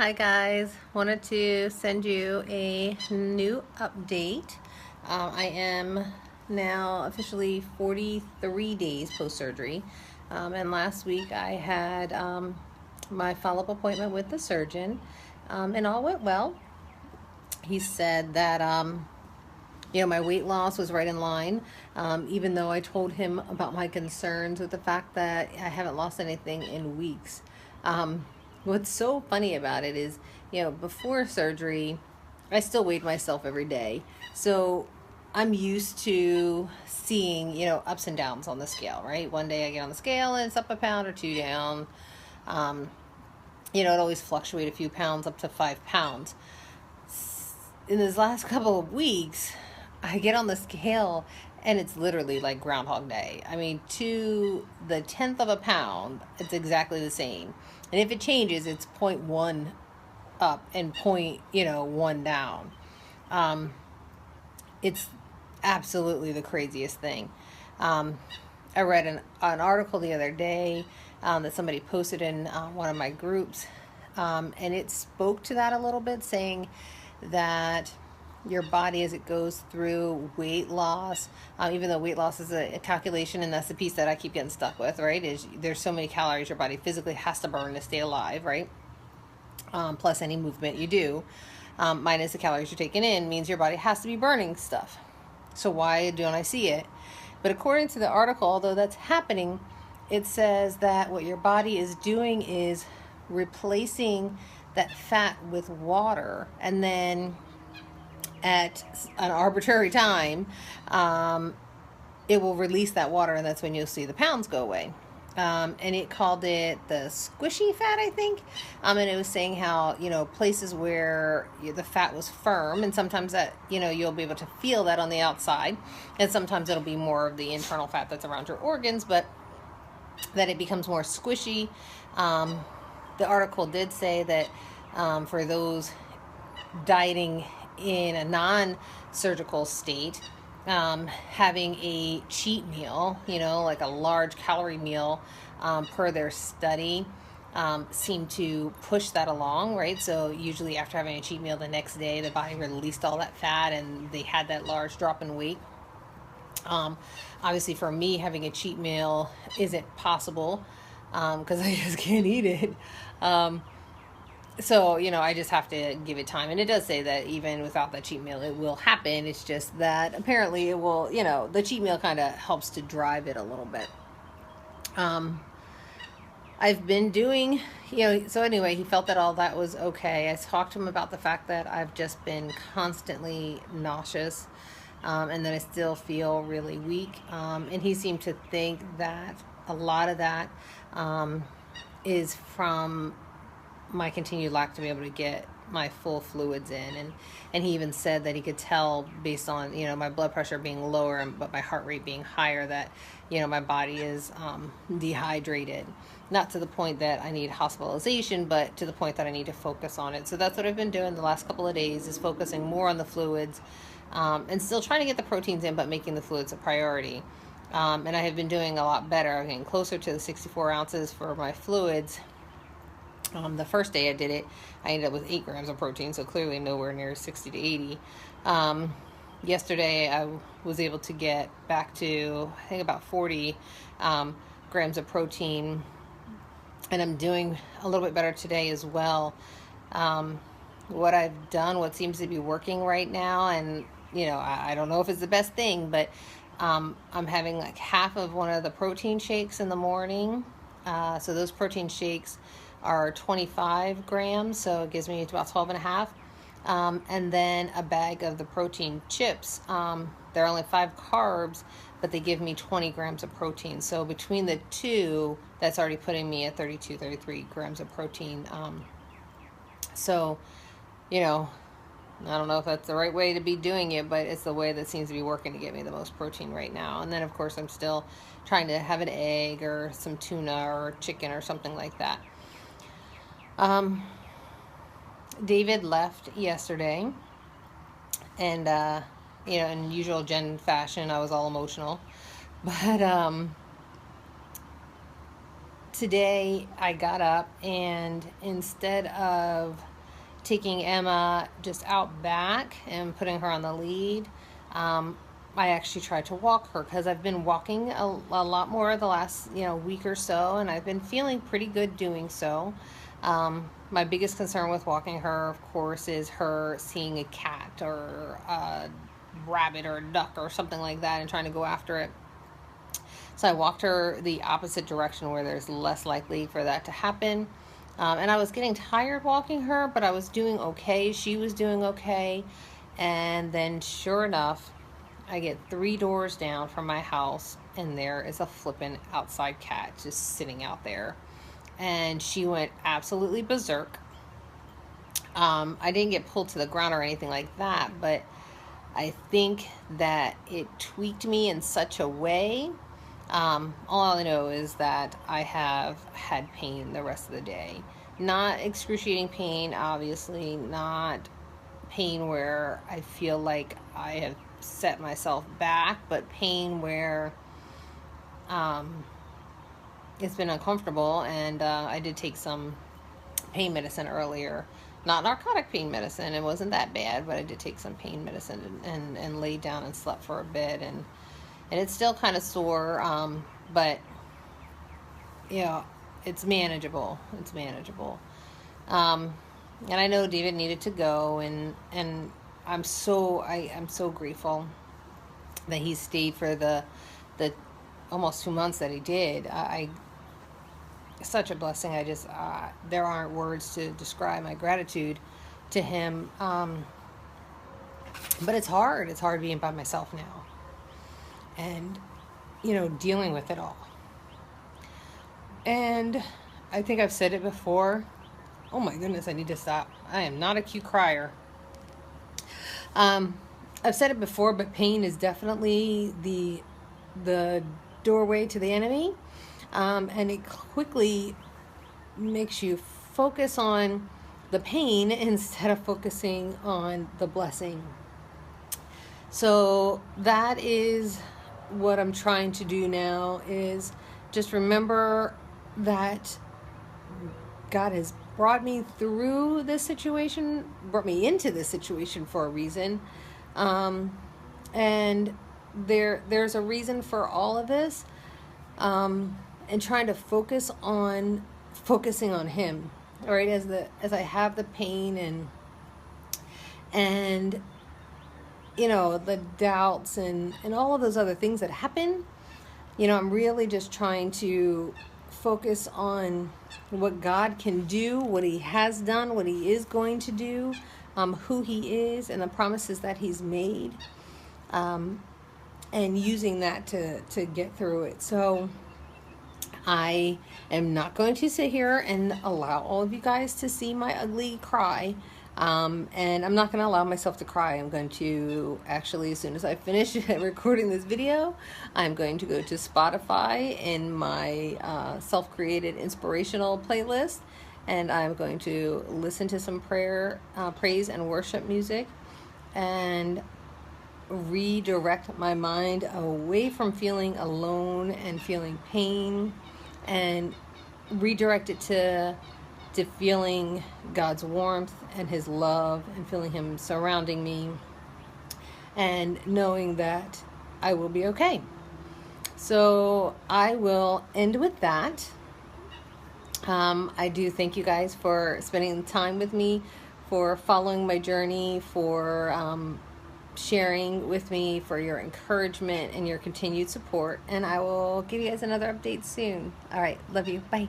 Hi guys, wanted to send you a new update. I am now officially 43 days post-surgery, and last week I had my follow-up appointment with the surgeon, and all went well. He said that my weight loss was right in line, even though I told him about my concerns with the fact that I haven't lost anything in weeks. What's so funny about it is, before surgery, I still weighed myself every day. So I'm used to seeing, ups and downs on the scale, right? One day I get on the scale and it's up a pound or two down. Um, it always fluctuates a few pounds up to 5 pounds. In this last couple of weeks, I get on the scale and it's literally like Groundhog Day. I mean, to the tenth of a pound, it's exactly the same. And if it changes, it's 0.1 up and 0.1 down. It's absolutely the craziest thing. I read an article the other day that somebody posted in one of my groups, and it spoke to that a little bit, saying that your body, as it goes through weight loss, even though weight loss is a calculation, and that's the piece that I keep getting stuck with, right, is there's so many calories your body physically has to burn to stay alive, right? Plus any movement you do, minus the calories you're taking in, means your body has to be burning stuff. So why don't I see it? But according to the article, although that's happening, it says that what your body is doing is replacing that fat with water, and then at an arbitrary time, it will release that water, and that's when you'll see the pounds go away. And it called it the squishy fat, I think. And it was saying how, places where the fat was firm, and sometimes that, you'll be able to feel that on the outside, and sometimes it'll be more of the internal fat that's around your organs, but that it becomes more squishy. The article did say that for those dieting in a non-surgical state, having a cheat meal, like a large calorie meal, per their study, seemed to push that along, right? So usually after having a cheat meal the next day, the body released all that fat and they had that large drop in weight. Obviously for me, having a cheat meal isn't possible, because I just can't eat it. So, I just have to give it time. And it does say that even without that cheat meal, it will happen. It's just that apparently it will, the cheat meal kind of helps to drive it a little bit. I've been doing, so anyway, he felt that all that was okay. I talked to him about the fact that I've just been constantly nauseous, and that I still feel really weak. And he seemed to think that a lot of that is from my continued lack to be able to get my full fluids in, and he even said that he could tell based on my blood pressure being lower but my heart rate being higher that my body is dehydrated, not to the point that I need hospitalization, but to the point that I need to focus on it. So that's what I've been doing the last couple of days, is focusing more on the fluids, and still trying to get the proteins in, but making the fluids a priority. And I have been doing a lot better. I'm getting closer to the 64 ounces for my fluids. The first day I did it, I ended up with 8 grams of protein, so clearly nowhere near 60 to 80. Yesterday I was able to get back to, I think, about 40 grams of protein, and I'm doing a little bit better today as well. What I've done, what seems to be working right now, and I don't know if it's the best thing, but I'm having like half of one of the protein shakes in the morning. So those protein shakes are 25 grams, so it gives me about 12 and a half. And then a bag of the protein chips. They're only 5 carbs, but they give me 20 grams of protein. So between the two, that's already putting me at 32, 33 grams of protein. So, I don't know if that's the right way to be doing it, but it's the way that seems to be working to get me the most protein right now. And then, of course, I'm still trying to have an egg or some tuna or chicken or something like that. David left yesterday, and in usual Jen fashion, I was all emotional. But today I got up, and instead of taking Emma just out back and putting her on the lead. I actually tried to walk her because I've been walking a lot more the last week or so, and I've been feeling pretty good doing so. My biggest concern with walking her, of course, is her seeing a cat or a rabbit or a duck or something like that and trying to go after it. So I walked her the opposite direction where there's less likely for that to happen. And I was getting tired walking her, but I was doing okay. She was doing okay. And then sure enough, I get 3 doors down from my house, and there is a flippin' outside cat just sitting out there. And she went absolutely berserk. I didn't get pulled to the ground or anything like that, but I think that it tweaked me in such a way. All I know is that I have had pain the rest of the day. Not excruciating pain, obviously, not pain where I feel like I have set myself back, but pain where it's been uncomfortable. And I did take some pain medicine earlier. Not narcotic pain medicine, it wasn't that bad, but I did take some pain medicine and laid down and slept for a bit, and it's still kind of sore, but it's manageable. It's manageable. And I know David needed to go, and I'm so grateful that he stayed for the almost 2 months that he did. Such a blessing. I just there aren't words to describe my gratitude to him. But it's hard. It's hard being by myself now, and dealing with it all. And I think I've said it before. Oh my goodness, I need to stop. I am not a cute crier. I've said it before, but pain is definitely the doorway to the enemy. And it quickly makes you focus on the pain instead of focusing on the blessing. So that is what I'm trying to do now, is just remember that God has brought me through this situation, brought me into this situation for a reason. And there's a reason for all of this. And trying to focusing on him, all right, as I have the pain and the doubts and all of those other things that happen. I'm really just trying to focus on what God can do, what he has done, what he is going to do, who he is, and the promises that he's made, and using that to get through it. So I am not going to sit here and allow all of you guys to see my ugly cry. And I'm not going to allow myself to cry. I'm going to actually, as soon as I finish recording this video, I'm going to go to Spotify in my self-created inspirational playlist, and I'm going to listen to some praise and worship music, and redirect my mind away from feeling alone and feeling pain, and redirect it to feeling God's warmth and his love, and feeling him surrounding me, and knowing that I will be okay. So I will end with that. I do thank you guys for spending time with me, for following my journey, for sharing with me, for your encouragement and your continued support. And I will give you guys another update soon. All right. Love you. Bye.